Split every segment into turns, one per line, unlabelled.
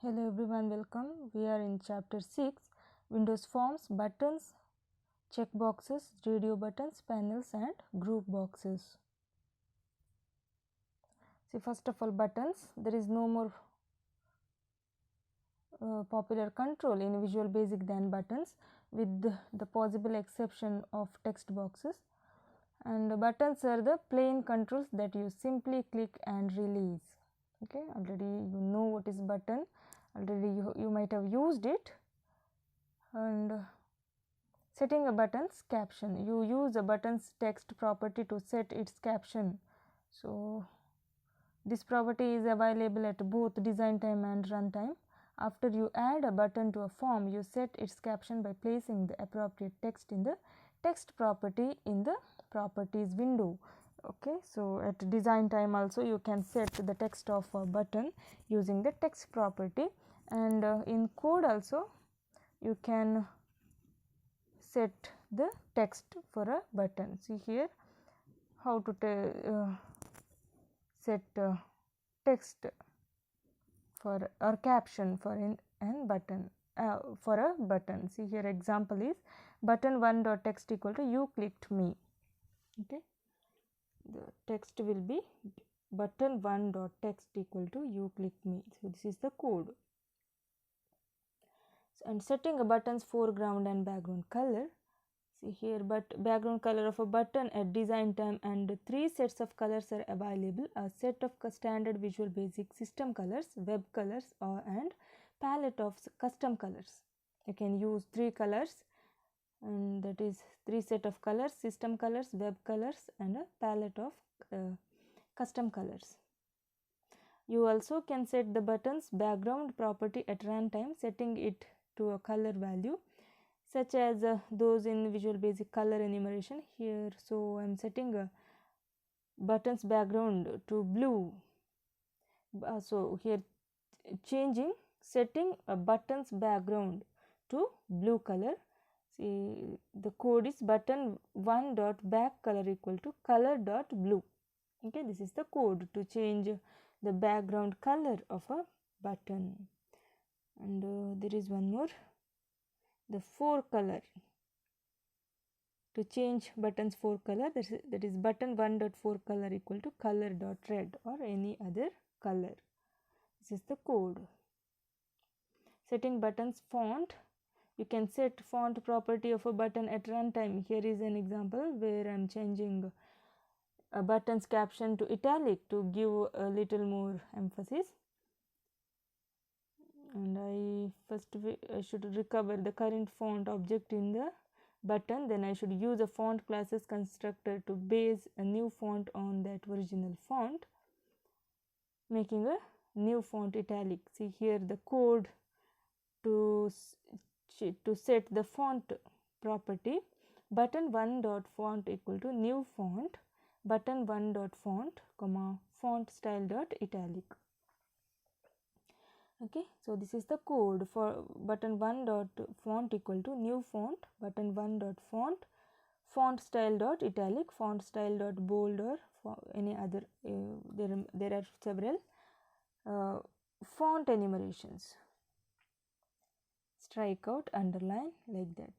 Hello everyone, welcome. We are in chapter 6, Windows Forms, Buttons, Checkboxes, Radio buttons, panels and group boxes. See, first of all, buttons. There is no more popular control in Visual Basic than buttons, with the possible exception of text boxes. And buttons are the plain controls that you simply click and release. Okay, already you know what is button. Already you might have used it. And setting a button's caption, you use a button's text property to set its caption. So this property is available at both design time and runtime. After you add a button to a form, you set its caption by placing the appropriate text in the text property in the properties window. Okay, so at design time also you can set the text of a button using the text property, and in code also you can set the text for a button. See here how to set text for or caption for an button for a button. See here example is button1.text equal to you clicked me. Okay, the text will be button1.text equal to you clicked me. So this is the code. And setting a button's foreground and background color. See here, but background color of a button at design time and 3 sets of colors are available: a set of standard Visual Basic system colors, web colors, and palette of custom colors. You can use 3 colors, and that is 3 set of colors: system colors, web colors, and a palette of custom colors. You also can set the button's background property at runtime, setting it to a color value, such as those in Visual Basic color enumeration here. So I am setting a button's background to blue. So here setting a button's background to blue color. See, the code is button1.back color equal to color.blue. Okay, this is the code to change the background color of a button. And there is one more, the fore color. To change button's fore color, that is button1.fore color equal to color.red or any other color. This is the code. Setting button's font, you can set font property of a button at runtime. Here is an example where I am changing a button's caption to italic to give a little more emphasis. And I should recover the current font object in the button, then I should use a font classes constructor to base a new font on that original font, making a new font italic. See here the code to set the font property: button1.font equal to new font button1.font, font style.italic. Okay, so this is the code for button1.font equal to new font button1.font, font style.italic, font style.bold, or any other. There are several font enumerations: strikeout, underline, like that.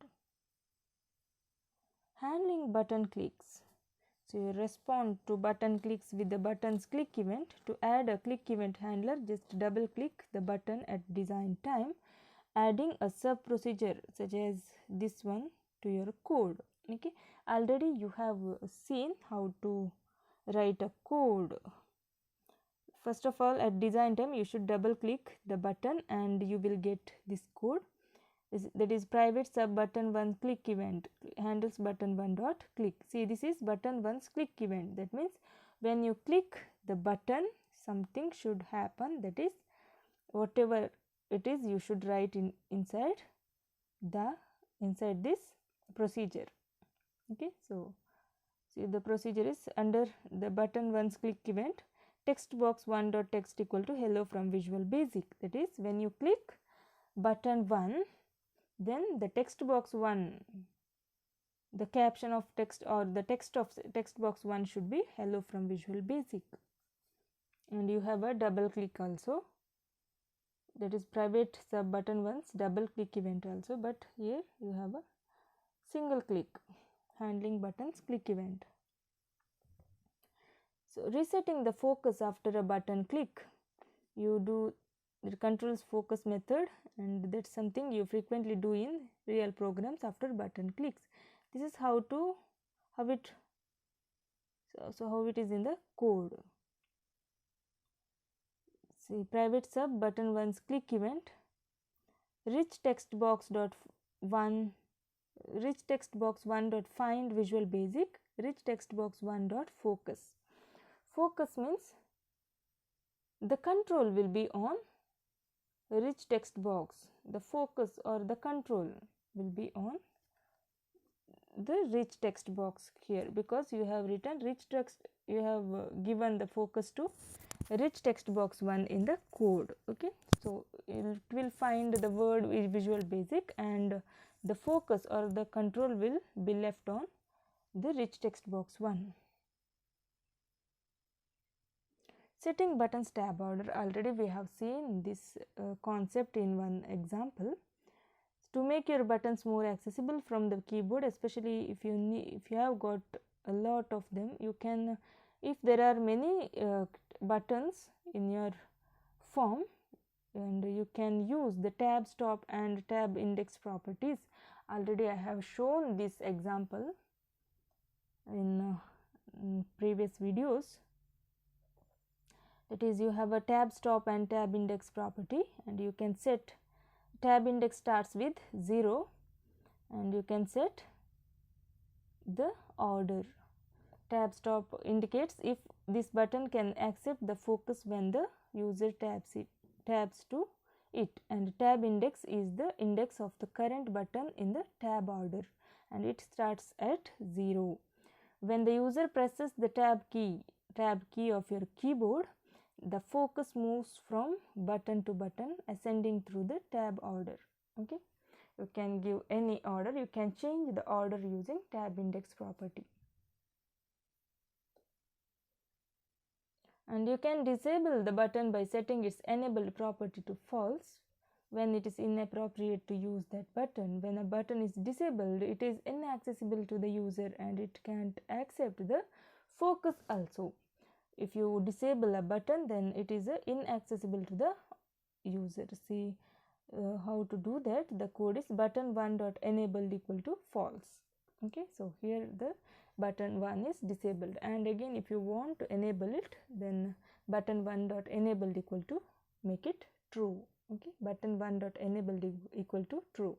Handling button clicks. So you respond to button clicks with the button's click event. To add a click event handler, just double click the button at design time, adding a sub procedure such as this one to your code. Okay, already you have seen how to write a code. First of all, at design time you should double click the button and you will get this code. That is private sub button1 click event handles button1.click. See, this is button1's click event. That means when you click the button, something should happen. That is, whatever it is, you should write inside this procedure. Okay, so see, the procedure is under the button1's click event. Textbox1.text equal to hello from Visual Basic. That is, when you click button1, then the text box 1, the caption of text or the text of text box 1 should be hello from Visual Basic, and you have a double click also that is private sub button one's double click event also, but here you have a single click handling buttons click event. So resetting the focus after a button click, you do the controls focus method, and that's something you frequently do in real programs after button clicks. This is how it is in the code. See, private sub button one's click event, rich text box one dot find visual basic, rich text box one dot focus. Focus means the control will be on rich text box, the focus or the control will be on the rich text box here, because you have written rich text, you have given the focus to rich text box 1 in the code. Okay, so it will find the word visual basic, and the focus or the control will be left on the rich text box 1. Setting buttons tab order, already we have seen this concept in one example. To make your buttons more accessible from the keyboard, especially if you have got a lot of them, you can, if there are many buttons in your form, and you can use the tab stop and tab index properties. Already I have shown this example in previous videos. That is, you have a tab stop and tab index property, and you can set tab index starts with 0, and you can set the order. Tab stop indicates if this button can accept the focus when the user tabs to it, and tab index is the index of the current button in the tab order, and it starts at 0. When the user presses the tab key of your keyboard, the focus moves from button to button ascending through the tab order. Okay, you can give any order, you can change the order using tab index property, and you can disable the button by setting its enabled property to false when it is inappropriate to use that button. When a button is disabled, it is inaccessible to the user and it can't accept the focus also. If you disable a button, then it is inaccessible to the user. See how to do that. The code is button 1 dot enabled equal to false. Okay, so here the button 1 is disabled, and again if you want to enable it, then button 1 dot enabled equal to make it true. Okay, button 1 dot enabled equal to true.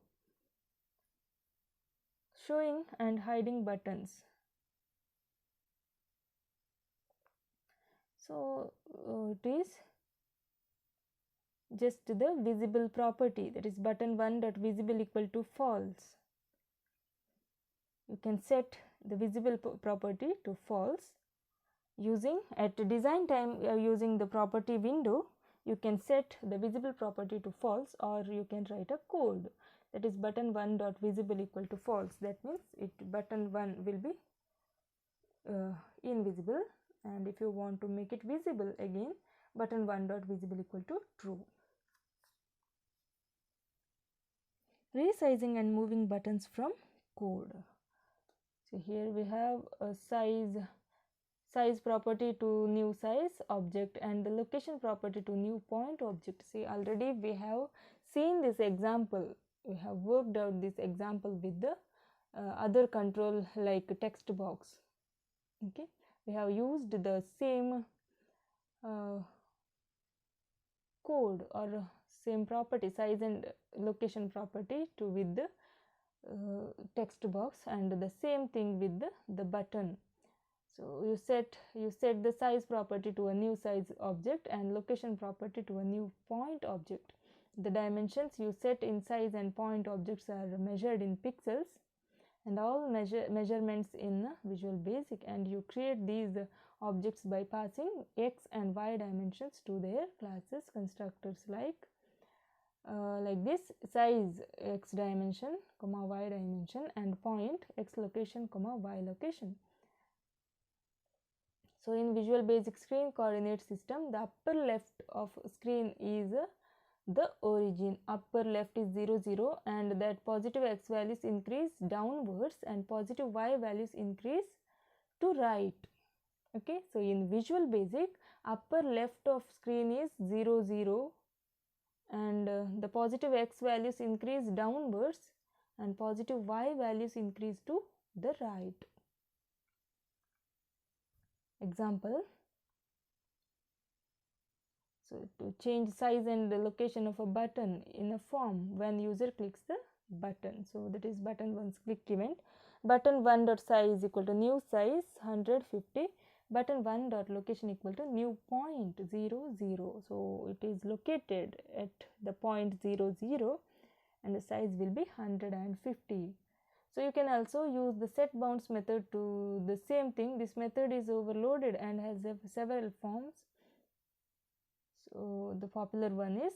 Showing and hiding buttons. So it is just the visible property, that is button 1 dot visible equal to false. You can set the visible property to false using at design time using the property window. You can set the visible property to false, or you can write a code, that is button 1 dot visible equal to false. That means button 1 will be invisible, and if you want to make it visible, again button 1 dot visible equal to true. Resizing and moving buttons from code. So here we have a size property to new size object, and the location property to new point object. See, already we have seen this example, we have worked out this example with the other control like text box. Okay, we have used the same code or same property, size and location property with the text box, and the same thing with the button. So you set the size property to a new size object and location property to a new point object. The dimensions you set in size and point objects are measured in pixels, and all measurements in Visual Basic, and you create these objects by passing x and y dimensions to their classes constructors like this: size x dimension comma y dimension, and point x location comma y location. So in Visual Basic screen coordinate system, the upper left of screen is the origin. Upper left is 0 0, and that positive x values increase downwards and positive y values increase to right. Okay, so in Visual Basic, upper left of screen is 0 0, and the positive x values increase downwards and positive y values increase to the right. Example. So to change size and the location of a button in a form when user clicks the button. So that is button 1's click event. Button 1 dot size equal to new size 150. Button 1 dot location equal to new point 0 0. So it is located at the point 0 0, and the size will be 150. So you can also use the set bounds method to the same thing. This method is overloaded and has several forms. So the popular one is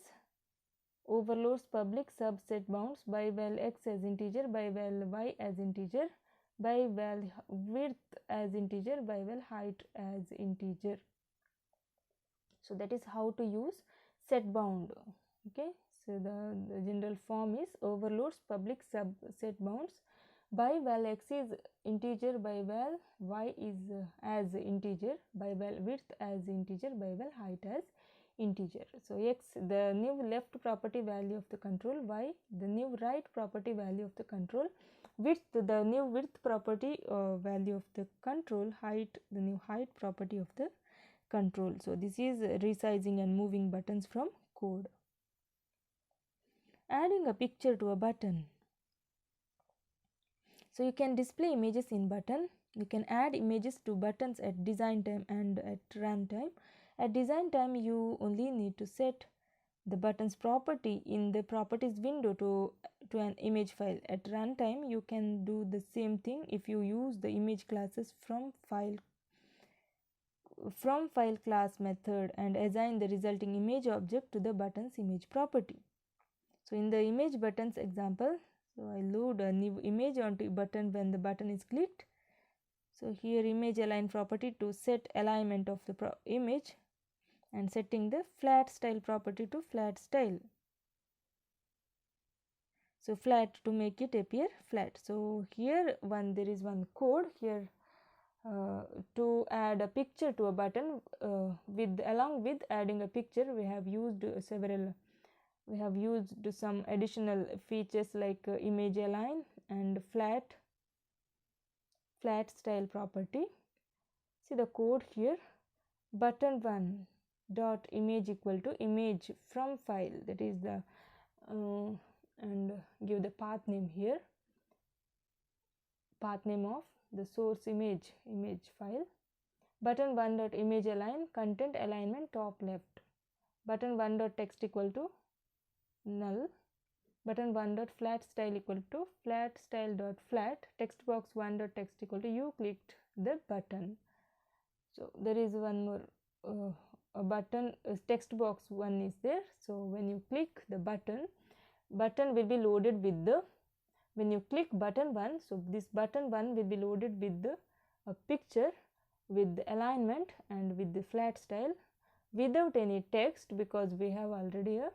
overloads public subset bounds by val x as integer, by val y as integer, by val width as integer, by val height as integer. So that is how to use set bound. Okay, so the general form is overloads public subset bounds by val x is integer, by val y is as integer, by val width as integer, by val height as integer. So x, the new left property value of the control, y, the new right property value of the control, width, the new width property value of the control, height, the new height property of the control. So this is resizing and moving buttons from code. Adding a picture to a button. So you can display images in button. You can add images to buttons at design time and at run time. At design time, you only need to set the button's property in the properties window to an image file. At runtime, you can do the same thing if you use the image classes from file class method and assign the resulting image object to the button's image property. So in the image buttons example, so I load a new image onto button when the button is clicked. So here image align property to set alignment of the image, and setting the flat style property to flat style. So flat to make it appear flat. So here there is one code here to add a picture to a button. Along with adding a picture, we have used some additional features like image align and flat style property. See the code here. Button 1 dot image equal to image from file, that is the and give the path name here, path name of the source image file. Button 1 dot image align, content alignment top left. Button 1 dot text equal to null. Button 1 dot flat style equal to flat style dot flat. Text box 1 dot text equal to you clicked the button. So there is one more a button text box 1 is there. So when you click the button will be loaded with the, when you click button 1, so this button 1 will be loaded with the picture with the alignment and with the flat style without any text, because we have already a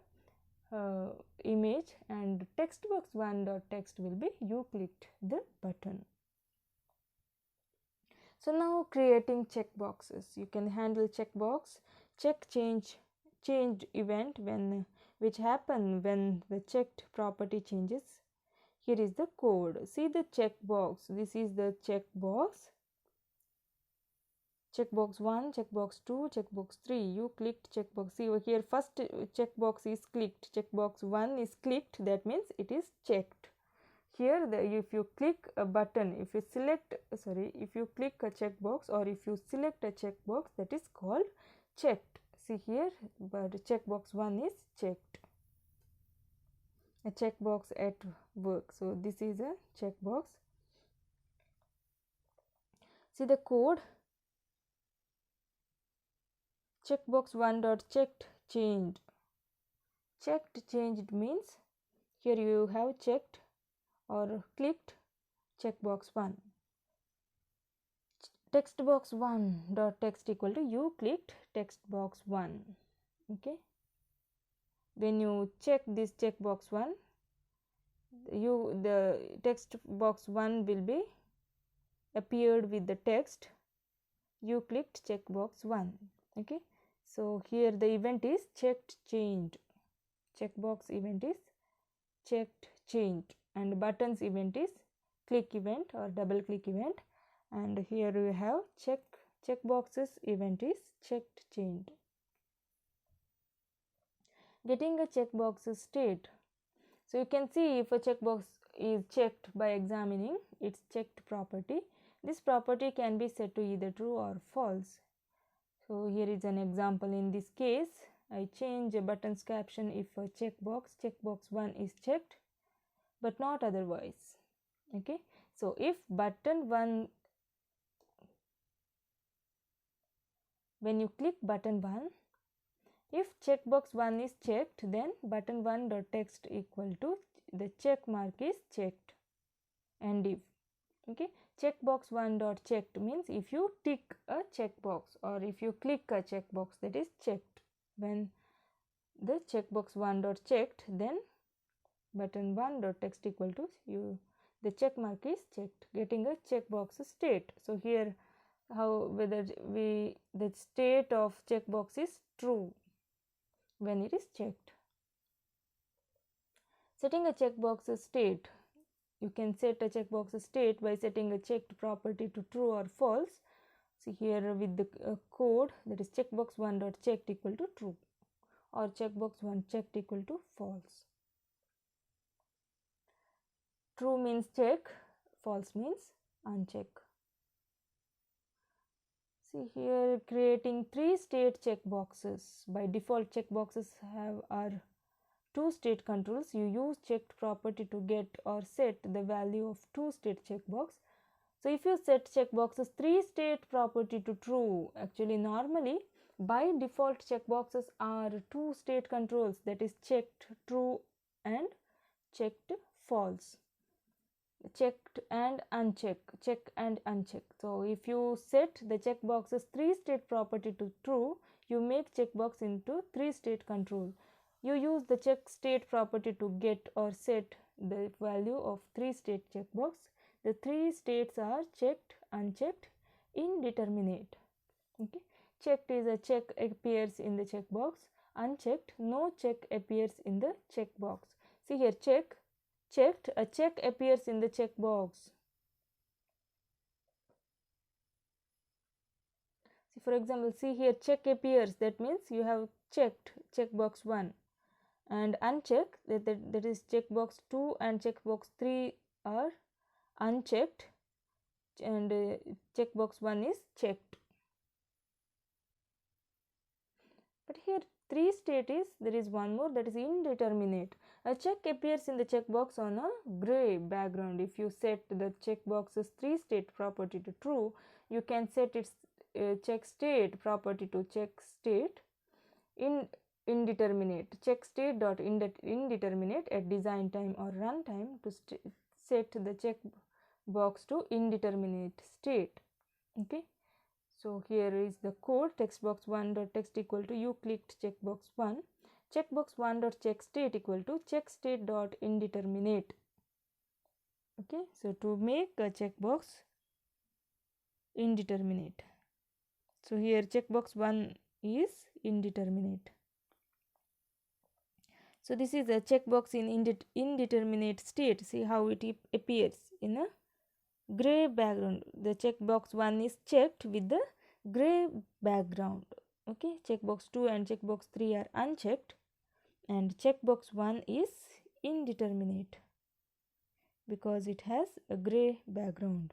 image, and text box 1 dot text will be you clicked the button. So now creating checkboxes. You can handle checkbox, check change event which happen when the checked property changes. Here is the code. See the checkbox. This is the checkbox. Checkbox 1, checkbox 2, checkbox 3. You clicked checkbox. See over here, first checkbox is clicked. Checkbox 1 is clicked. That means it is checked. Here if you click a button, if you click a checkbox or if you select a checkbox, that is called checked. See here, but checkbox 1 is checked. A checkbox at work. So this is a checkbox. See the code. Checkbox 1 dot checked changed. Checked changed means here you have checked or clicked checkbox 1. Text box 1 dot text equal to you clicked text box 1. Okay. when you check this checkbox 1, the text box 1 will be appeared with the text. You clicked checkbox 1. Okay, so here the event is checked changed. Checkbox event is checked changed, and buttons event is click event or double click event, and here we have checkboxes event is checked changed. Getting a checkbox state. So you can see if a checkbox is checked by examining its checked property. This property can be set to either true or false. So here is an example. In this case, I change a button's caption if a checkbox 1 is checked but not otherwise. Okay, so if button 1, when you click button 1, if checkbox 1 is checked, then button 1 dot text equal to the check mark is checked, and if okay, checkbox 1 dot checked means if you tick a checkbox or if you click a checkbox that is checked. When the checkbox 1 dot checked, then button 1 dot text equal to the check mark is checked, getting a checkbox state. So here how whether the state of checkbox is true when it is checked. Setting a checkbox state. You can set a checkbox state by setting a checked property to true or false. See here with the code, that is checkbox 1 dot checked equal to true or checkbox 1 checked equal to false. True means check, false means uncheck. See here, creating 3 state checkboxes. By default, checkboxes are 2 state controls. You use checked property to get or set the value of 2 state checkbox. So if you set checkboxes 3 state property to true, actually normally by default checkboxes are 2 state controls, that is checked true and checked false. Checked and unchecked, check and uncheck. So if you set the checkboxes 3 state property to true, you make checkbox into 3 state control. You use the check state property to get or set the value of 3 state checkbox. The 3 states are checked, unchecked, indeterminate. Okay, checked is a check appears in the checkbox. Unchecked, no check appears in the checkbox. See here, checked, a check appears in the checkbox. See, for example, see here, check appears, that means you have checked checkbox 1, and unchecked, that is checkbox 2 and checkbox 3 are unchecked, and checkbox 1 is checked. But here 3 state is, there is one more, that is indeterminate. A check appears in the checkbox on a gray background. If you set the checkbox's 3 state property to true, you can set its check state property to check state indeterminate, check state dot indeterminate at design time or run time to set the checkbox to indeterminate state. Okay, so here is the code. Textbox 1 dot text equal to you clicked checkbox 1. Checkbox 1 dot check state equal to check state dot indeterminate. Okay, so to make a checkbox indeterminate, so here checkbox 1 is indeterminate. So this is a checkbox in indeterminate state. See how it appears in a gray background. The checkbox 1 is checked with the gray background. Okay, checkbox 2 and checkbox 3 are unchecked, and checkbox 1 is indeterminate because it has a gray background.